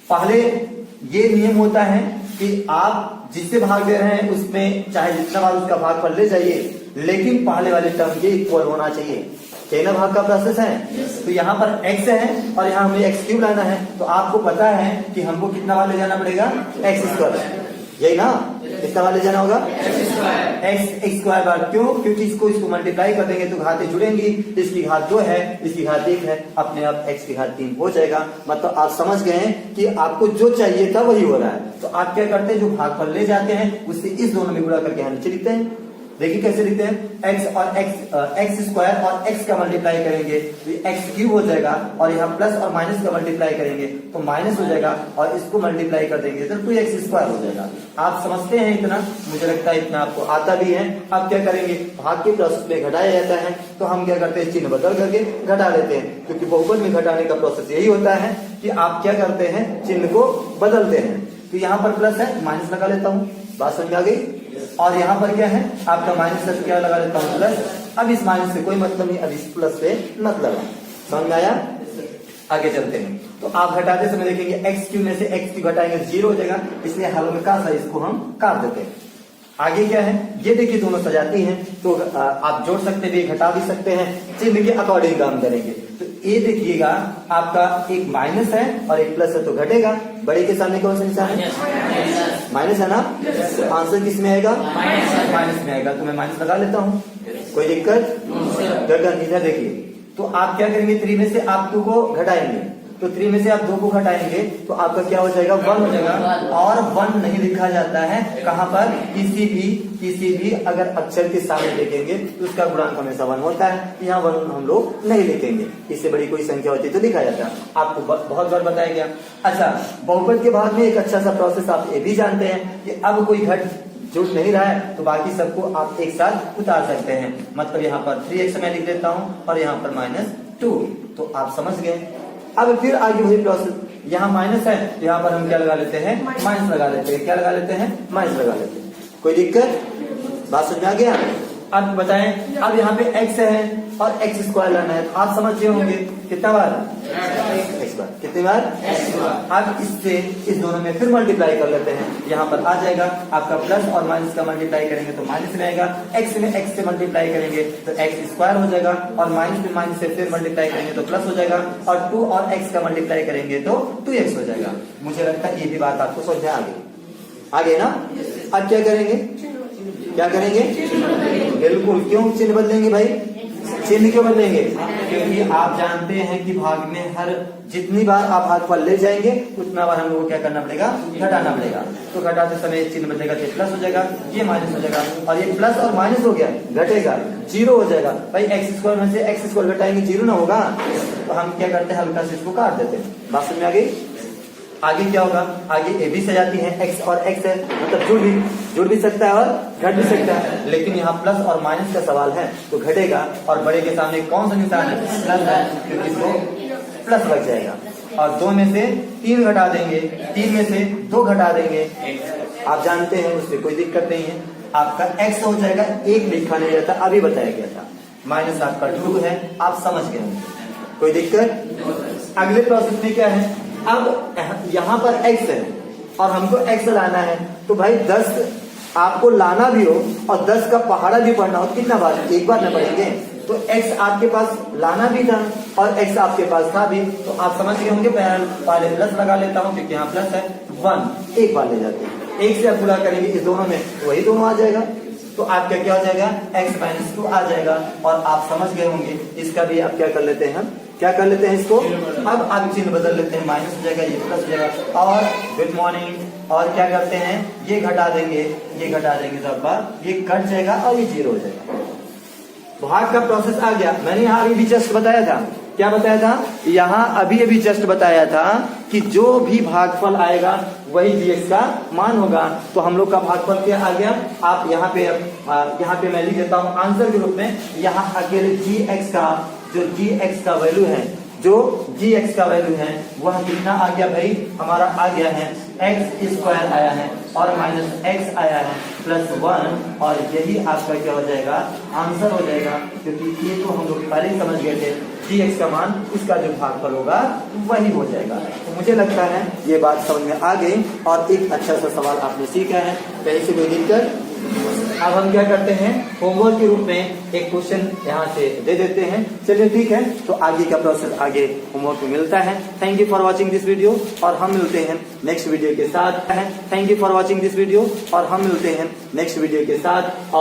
पहले ये नियम होता है कि आप जिससे भाग दे रहे हैं उसमें चाहे जितना बार उसका भागफल ले जाइए, लेकिन पहले वाले टर्म ये इक्वल होना चाहिए। ना भाग का प्रोसेस है। तो यहाँ पर x है और यहाँ हमें x क्यूब लाना है, तो आपको पता है कि हमको कितना बार ले जाना पड़ेगा, x स्क्वायर, यही ना, कितना बार ले जाना होगा, x स्क्वायर बार। क्यों? क्योंकि इसको मल्टीप्लाई कर देंगे तो घातें जुड़ेंगी, इसकी घात 2 है, इसकी घात 1 है, अपने आप x की घात 3 हो जाएगा। मतलब आप समझ गए हैं कि आपको जो चाहिए था वही हो रहा है। तो आप क्या करते हैं, जो भागफल ले जाते हैं उससे इस दोनों में गुणा करके यहाँ नीचे लिखते हैं। देखिए कैसे लिखते हैं, x स्क्वायर और x का मल्टीप्लाई करेंगे तो x क्यूब हो जाएगा, और यहाँ प्लस और माइनस का मल्टीप्लाई करेंगे तो माइनस हो जाएगा, और इसको मल्टीप्लाई कर देंगे तो 2x स्क्वायर हो जाएगा। आप समझते हैं इतना? मुझे लगता है इतना आपको आता भी है। अब क्या करेंगे, भाग के प्रोसेस में घटाया जाता है तो हम क्या करते हैं, चिन्ह बदल करके घटा लेते हैं, क्योंकि बहुपद में घटाने का प्रोसेस यही होता है कि आप क्या करते हैं, चिन्ह को बदलते हैं। तो यहाँ पर प्लस है, माइनस लगा लेता हूँ, बात समझ आ गई। और यहाँ पर क्या है, आपका माइनस से क्या लगा लेता हूँ, प्लस। अब इस माइनस से कोई मतलब नहीं, अब इस प्लस से मतलब है। समझ में आया? आगे चलते हैं। तो आप घटाते समय देखेंगे x क्यूब में से x क्यूब घटाएंगे 0 हो जाएगा, इसलिए हल्का सा इसको हम काट देते हैं। आगे क्या है, ये देखिए दोनों सजाती हैं, तो आप जोड़ सकते भी, घटा भी सकते हैं, चिन्ह के अकॉर्डिंग काम करेंगे। तो ये देखिएगा आपका एक माइनस है और एक प्लस है, तो घटेगा। बड़े के सामने कौन सा निशान है, माइनस है ना, तो आंसर किस में आएगा, माइनस में आएगा। तो मैं माइनस लगा लेता हूँ, कोई दिक्कत? इधर देखिए, तो आप क्या करेंगे, 3 में से आप 2 को घटाएंगे, तो 3 में से आप 2 को घटाएंगे तो आपका क्या हो जाएगा, 1 हो जाएगा। और 1 नहीं लिखा जाता है कहाँ पर, किसी भी अगर अक्षर के सामने देखेंगे तो उसका गुणांक हमेशा 1 होता है। यहाँ 1 हम लोग नहीं लिखेंगे, इससे बड़ी कोई संख्या होती है तो लिखा जाता है। आपको बहुत बार बताया गया। अच्छा, बहुपद के भाग में एक अच्छा सा प्रोसेस आप ये भी जानते हैं कि अब कोई घट जुड़ नहीं रहा है तो बाकी सबको आप एक साथ उतार सकते हैं। मतलब यहाँ पर 3x मैं लिख देता हूँ और यहाँ पर -2, तो आप समझ गए। अब फिर आगे वही प्रोसेस, यहाँ माइनस है तो यहाँ पर हम क्या लगा लेते हैं, माइनस लगा लेते हैं। क्या लगा लेते हैं, माइनस लगा लेते हैं। कोई दिक्कत? बात समझ में आ गया? अब बताएं, अब यहाँ पे x है और x स्क्वायर लाना है, तो आप समझ गए होंगे कितना बार, x बार, कितनी बार, अब इससे इस दोनों में फिर मल्टीप्लाई कर लेते हैं। यहाँ पर आ जाएगा आपका प्लस और माइनस का मल्टीप्लाई करेंगे तो माइनस में आएगा, x में x से मल्टीप्लाई करेंगे तो x स्क्वायर हो जाएगा, और माइनस में माइनस से फिर मल्टीप्लाई करेंगे तो प्लस हो जाएगा, और 2 और x का मल्टीप्लाई करेंगे तो 2x हो जाएगा। मुझे लगता है ये भी बात आपको समझ में आ गई ना। अब क्या करेंगे, क्या करेंगे, बिल्कुल। क्यों चिन्ह बदलेंगे भाई, चिन्ह क्यों बदलेंगे, क्योंकि आप जानते हैं कि भाग में हर जितनी बार आप भागफल ले जाएंगे उतना बार हम लोगों को क्या करना पड़ेगा, घटाना पड़ेगा। तो घटाते समय चिन्ह बदलेगा, ये प्लस हो जाएगा, ये माइनस हो जाएगा, और ये प्लस और माइनस हो गया, घटेगा, 0 हो जाएगा। भाई x स्क्वायर में से x स्क्वायर घटाएंगे 0 ना होगा, तो हम क्या करते हैं, हल्का से इसको काट देते हैं। बात समझ में आ गई? आगे क्या होगा, आगे ए भी सजाती है, x और x है, मतलब जुड़ भी सकता है और घट भी सकता है, लेकिन यहाँ प्लस और माइनस का सवाल है तो घटेगा। और बड़े के सामने कौन सा निशान है, प्लस है, क्योंकि इसको प्लस बच जाएगा। और 2 में से 3 घटा देंगे, 3 में से 2 घटा देंगे, आप जानते हैं उससे कोई दिक्कत नहीं है। आपका x हो जाएगा, 1 लिखा नहीं जाता, अभी बताया गया था, माइनस आपका 2 है, आप समझ गए होंगे, कोई दिक्कत? अगले प्रोसेस में क्या है, अब यहाँ पर x है और हमको x लाना है, तो भाई 10 आपको लाना भी हो और 10 का पहाड़ा भी पढ़ना हो, कितना बार, एक बार न पढ़ेंगे। तो x आपके पास लाना भी था और x आपके पास था भी, तो आप समझ गए होंगे। पहले प्लस लगा लेता हूँ क्योंकि यहाँ प्लस है, 1 एक बार ले जाते हैं, 1 से आप गुणा करेंगे इस दोनों में तो वही दोनों आ जाएगा, तो आपका क्या हो जाएगा, x - 2 आ जाएगा। और आप समझ गए होंगे, इसका भी आप क्या कर लेते हैं, हम क्या कर लेते हैं इसको, अब आप चिन्ह बदल लेते हैं, माइनस हो जाएगा, ये प्लस हो जाएगा। और गुड मॉर्निंग, और क्या करते हैं, ये घटा देंगे, ये घटा देंगे, तो आपका ये कट जाएगा और ये 0 हो जाएगा। भाग का प्रोसेस आ गया। मैंने यहाँ अभी जस्ट बताया था, क्या बताया था, यहाँ अभी जस्ट बताया था कि जो भी भागफल आएगा वही dx का मान होगा। तो हम लोग का भागफल क्या आ गया, आप यहाँ पे मैं लिख देता हूँ आंसर के रूप में, यहाँ अकेले gx का जो gx का वैल्यू है, जो gx का वैल्यू है वह कितना आ गया भाई, हमारा आ गया है x स्क्वायर आया है। और माइनस एक्स आया है +1 और यही आपका क्या हो जाएगा, आंसर हो जाएगा, क्योंकि ये तो हम लोग पहले ही समझ गए थे कि x का मान इसका जो भागफल होगा वही हो जाएगा। तो मुझे लगता है ये बात समझ में आ गई और एक अच्छा सा सवाल आपने सीखा है कहीं से भी लिखकर। अब हम क्या करते हैं, होमवर्क के रूप में एक क्वेश्चन यहाँ से दे देते हैं। चलिए ठीक है, तो आगे का प्रोसेस आगे होमवर्क में मिलता है। Thank you for watching this video और हम मिलते हैं नेक्स्ट वीडियो के साथ। Thank you for watching this video और हम मिलते हैं नेक्स्ट वीडियो के साथ।